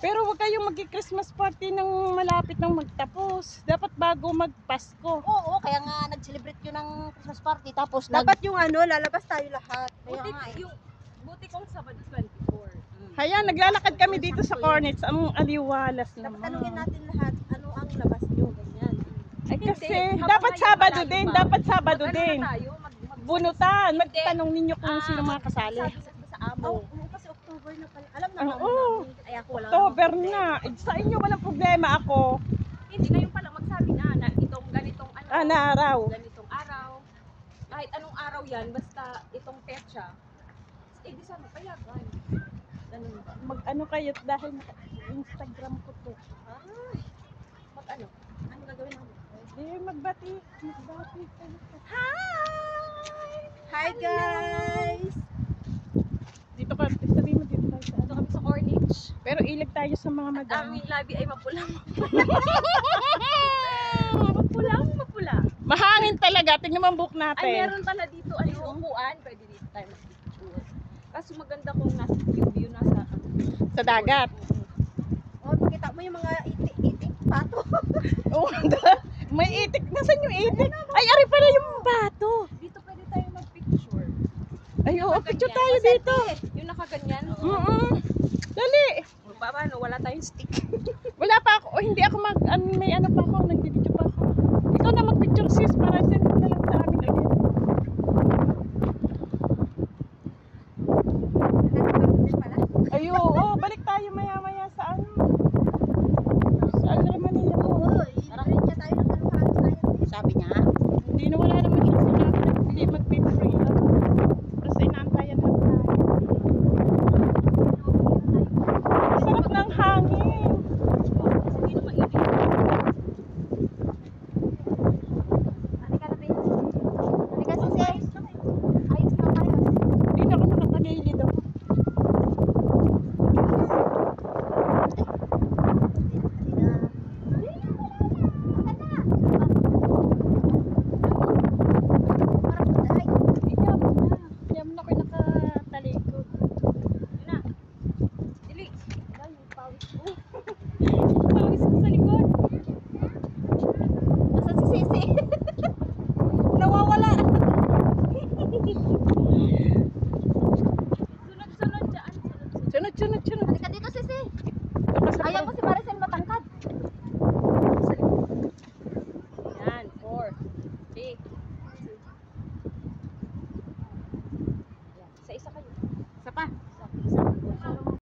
Pero huwag kayong mag-Christmas party nang malapit nang magtapos. Dapat bago magpasko. Oo, kaya nga nag-celebrate yun ng Christmas party. Tapos Dapat yung ano, lalabas tayo lahat. Kaya nga eh. Buti kong Sabado 24. Kaya naglalakad kami dito sa Cornets. Ang aliwalas Dapat naman. tanungin natin lahat, ano ang labas nyo, ganyan. Ay kasi, Hindi, dapat habang Sabado malayo din. pa. Dapat Sabado Ano din. na tayo? Bunutan. Magtanong ninyo kung sino mga kasali. Sabi sa amo. Oo, kasi October na pala. Alam na naman Oo. namin. Ay ako wala. October na. Sa inyo walang problema ako. Hindi, ngayon pa lang magsabi na itong ganitong ano. Na araw. Ganitong araw. Kahit anong araw yan, basta itong petsa. Eh di sana payagan. Ganun ba? Mag-ano kayo dahil Instagram ko to. Ay, ano? Ano gagawin namin? Di magbati. Magbati kayo. Hi guys! Dito ka. Sabihin mo dito tayo. Ito kami sa Corniche. Pero ilag tayo sa mga At madami. aming labi ay mapulang. Mapula. Mahangin talaga. Tingnan mo ang book natin. Ay, meron pala dito. Ano yung upuan? Pwede dito tayo mag-picture. Kaso maganda kung nasa view nasa Sa dagat. Oh, makita mo yung mga itik pato. Oh, may itik. Nasaan yung itik? Ay, ari pala yung bato. Dito pwede tayo mag-picture. Ay, oo. Picture Ganyan. tayo dito. Yung nakaganyan. Dali. Paano? Wala tayong stick. Wala pa ako. Oh, hindi ako may ano pa ako. Nagbibideo pa ako. Ikaw na mag-picture sis para send mo na lang sa amin agad. Ay, oo. Balik tayo maya-maya sa ano. Sa Alcra Manila. Parang niya tayo ng kaluhan. Sabi niya. Hindi na wala naman siya sinabi na hindi mag-free. Kasi inaantayan lang tayo. Sarap ng hangin. Hindi na mainit. Halika na, babe. Halika, sisi. Ayos na tayo. Hindi na ako nakatagilid ako. Kaya mo na ako nakatalikod. Yun na. Dili. Ay, yung pawis ko. Pawis ko sa likod. Nasaan si Sisi? Nawawala. Sunod-sunod dyan. Sunod. Halika dito, Sisi. Ayaw mo si Maricel matangkad.